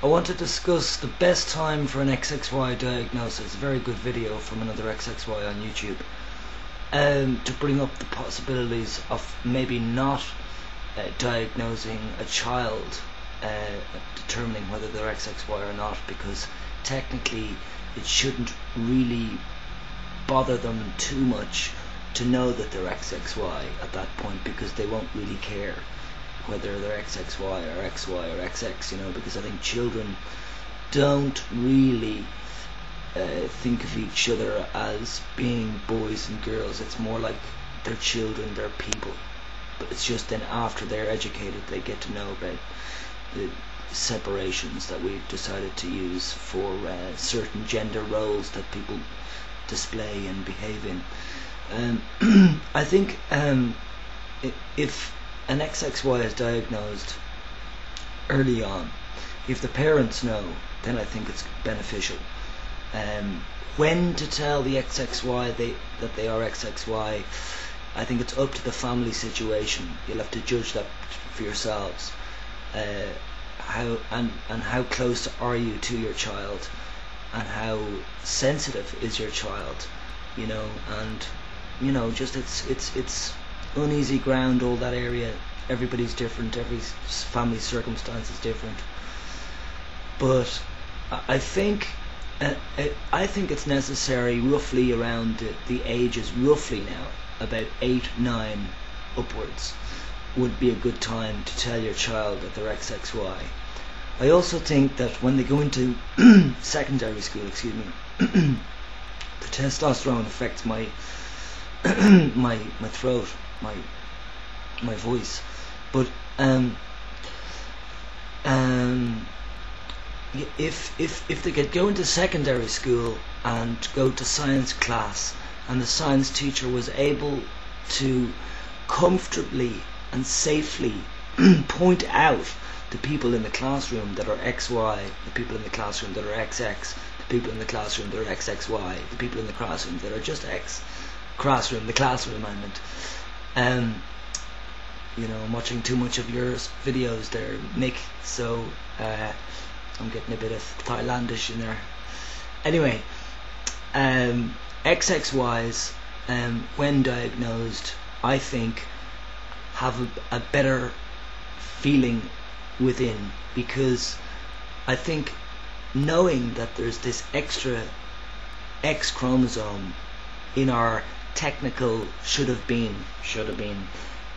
I want to discuss the best time for an XXY diagnosis. A very good video from another XXY on YouTube. To bring up the possibilities of maybe not diagnosing a child, determining whether they're XXY or not, because technically it shouldn't really bother them too much to know that they're XXY at that point, because they won't really care whether they're XXY or XY or XX, you know, because I think children don't really think of each other as being boys and girls. It's more like they're children, they're people. But it's just then after they're educated they get to know about the separations that we've decided to use for certain gender roles that people display and behave in. I think if an XXY is diagnosed early on, if the parents know, then I think it's beneficial. When to tell the XXY that they are XXY, I think it's up to the family situation. You'll have to judge that for yourselves. How close are you to your child, and how sensitive is your child, you know, and you know, just it's uneasy ground, all that area. Everybody's different, every family circumstance is different, but I think it's necessary roughly around the ages, roughly now about 8, 9 upwards would be a good time to tell your child that they're XXY. I also think that when they go into secondary school, the testosterone affects my my throat, my voice, but if they could go into secondary school and go to science class, and the science teacher was able to comfortably and safely point out the people in the classroom that are XY, the people in the classroom that are XX, the people in the classroom that are XXY, the people in the classroom that are just X, the classroom I meant. You know, I'm watching too much of your videos there, Nick, so I'm getting a bit of Thailandish in there. Anyway, XXYs, when diagnosed, I think have a better feeling within, because I think knowing that there's this extra X chromosome in our technical should have been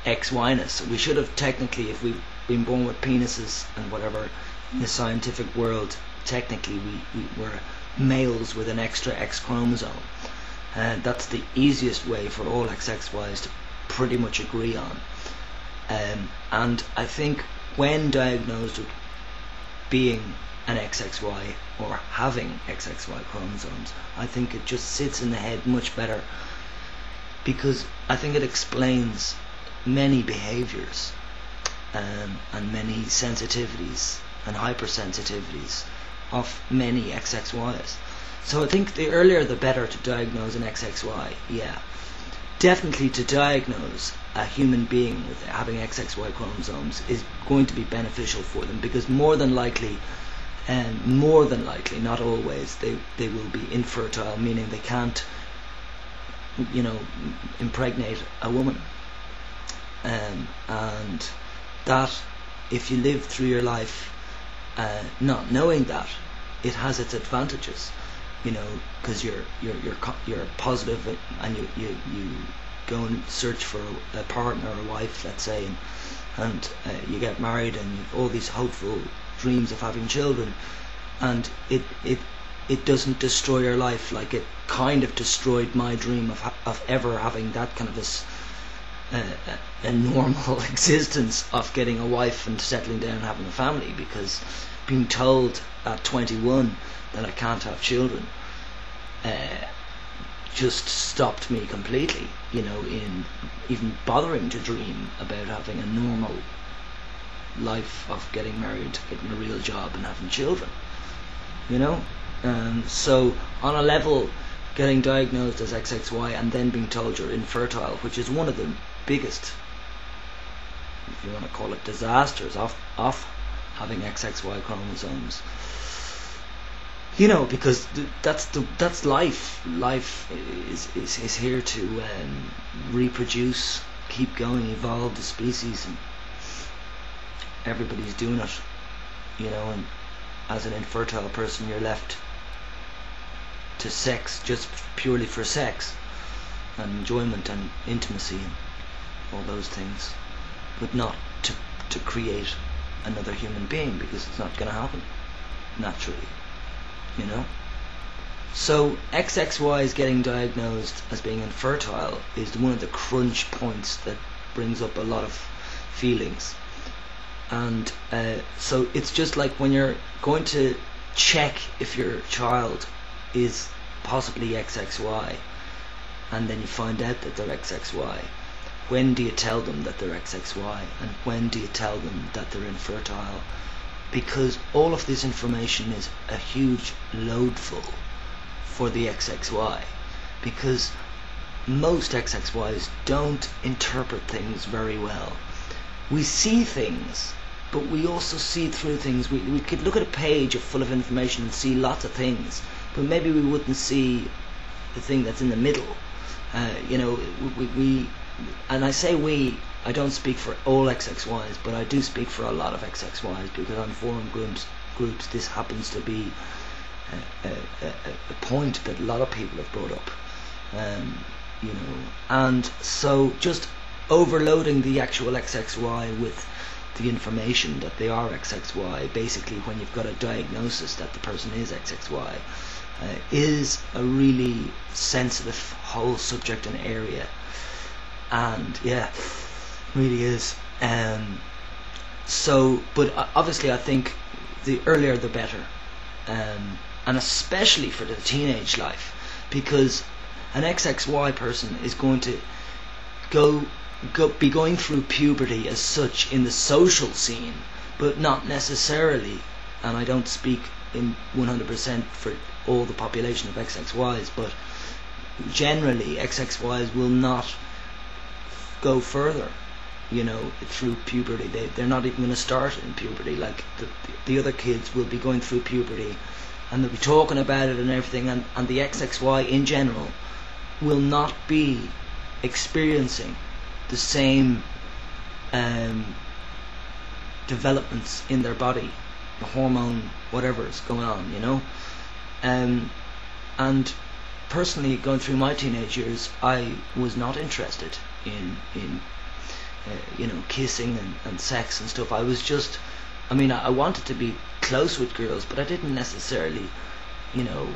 XY-ness. We should have technically, if we've been born with penises and whatever in the scientific world, technically we were males with an extra X chromosome. That's the easiest way for all XXYs to pretty much agree on. And I think when diagnosed with being an XXY or having XXY chromosomes, I think it just sits in the head much better, because I think it explains many behaviors and many sensitivities and hypersensitivities of many XXYs. So I think the earlier the better to diagnose an XXY. Yeah, definitely to diagnose a human being with having XXY chromosomes is going to be beneficial for them, because more than likely, not always, they will be infertile, meaning they can't, you know, impregnate a woman. And that, if you live through your life not knowing that, it has its advantages, you know, because you're positive, and you go and search for a partner or a wife, let's say, and you get married, and you've all these hopeful dreams of having children, and it doesn't destroy your life like it kind of destroyed my dream of ever having that kind of a normal existence of getting a wife and settling down and having a family, because being told at 21 that I can't have children just stopped me completely, you know, in even bothering to dream about having a normal life of getting married, getting a real job and having children, you know. So on a level, getting diagnosed as XXY and then being told you're infertile, which is one of the biggest, if you want to call it, disasters of having XXY chromosomes. You know, because that's life. Life is here to reproduce, keep going, evolve the species, and everybody's doing it. You know, and as an infertile person, you're left to sex just purely for sex and enjoyment and intimacy and all those things, but not to create another human being, because it's not going to happen naturally, you know. So XXY is getting diagnosed as being infertile is one of the crunch points that brings up a lot of feelings. And so it's just like when you're going to check if your child is possibly XXY, and then you find out that they're XXY. When do you tell them that they're XXY, and when do you tell them that they're infertile? Because all of this information is a huge loadful for the XXY, because most XXYs don't interpret things very well. We see things, but we also see through things. We could look at a page full of information and see lots of things, but maybe we wouldn't see the thing that's in the middle. You know, we and I say we, I don't speak for all XXYs, but I do speak for a lot of XXYs, because on forum groups this happens to be a point that a lot of people have brought up. You know, and so just overloading the actual XXY with the information that they are XXY, basically when you've got a diagnosis that the person is XXY, is a really sensitive whole subject and area. And yeah, really is. So, but obviously I think the earlier the better, and especially for the teenage life, because an XXY person is going to be going through puberty as such in the social scene, but not necessarily, and I don't speak in 100% for all the population of XXYs, but generally XXYs will not go further, you know, through puberty. They're not even going to start in puberty. Like the other kids will be going through puberty, and they'll be talking about it and everything, and the XXY in general will not be experiencing the same developments in their body, the hormone, whatever is going on, you know. And personally, going through my teenage years, I was not interested in you know, kissing and sex and stuff. I was just, I mean, I wanted to be close with girls, but I didn't necessarily, you know,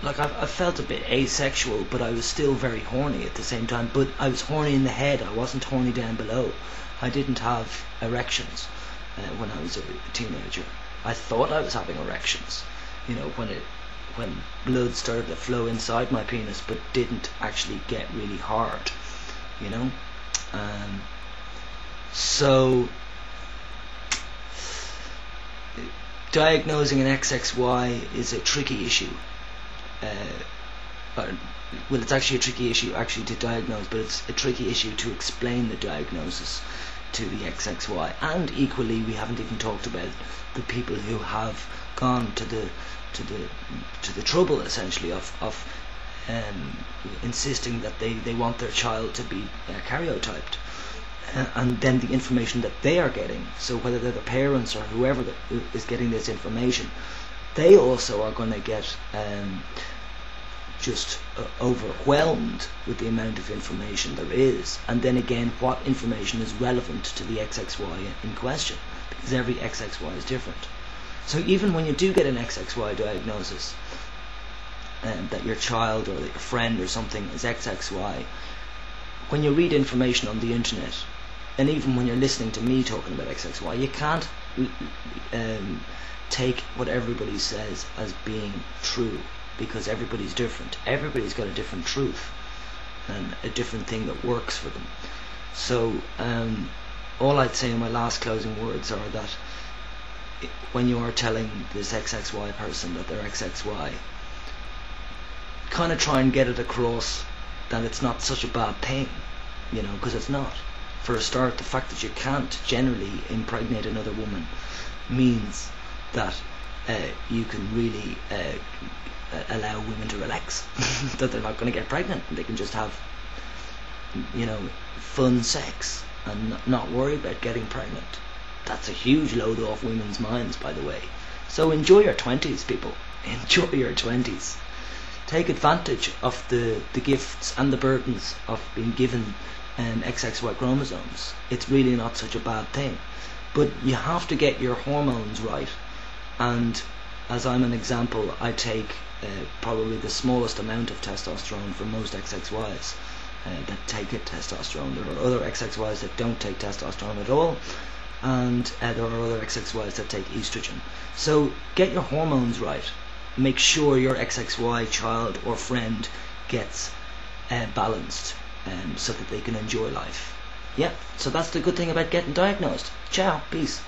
like I felt a bit asexual, but I was still very horny at the same time. But I was horny in the head, I wasn't horny down below. I didn't have erections when I was a teenager. I thought I was having erections, you know, when blood started to flow inside my penis, but didn't actually get really hard, you know. So diagnosing an XXY is a tricky issue. Well, it's actually a tricky issue actually to diagnose, but it's a tricky issue to explain the diagnosis to the XXY. And equally, we haven't even talked about the people who have gone to the trouble essentially of insisting that they want their child to be karyotyped, and then the information that they are getting. So whether they're the parents or whoever is getting this information, they also are going to get just overwhelmed with the amount of information there is. And then again, what information is relevant to the XXY in question, because every XXY is different. So even when you do get an XXY diagnosis, that your child or your friend or something is XXY, when you read information on the internet, and even when you're listening to me talking about XXY, you can't take what everybody says as being true, because everybody's different. Everybody's got a different truth and a different thing that works for them. So all I'd say in my last closing words are that when you are telling this XXY person that they're XXY, kind of try and get it across that it's not such a bad thing, you know, because it's not. For a start, the fact that you can't generally impregnate another woman means that you can really allow women to relax, that they're not going to get pregnant, and they can just have, you know, fun sex and not worry about getting pregnant. That's a huge load off women's minds, by the way. So enjoy your 20s, people. Enjoy your 20s. Take advantage of the gifts and the burdens of being given XXY chromosomes. It's really not such a bad thing. But you have to get your hormones right. And as I'm an example, I take probably the smallest amount of testosterone for most XXYs that take testosterone. There are other XXYs that don't take testosterone at all, and there are other XXYs that take estrogen. So get your hormones right. Make sure your XXY child or friend gets balanced, so that they can enjoy life. Yeah, so that's the good thing about getting diagnosed. Ciao, peace.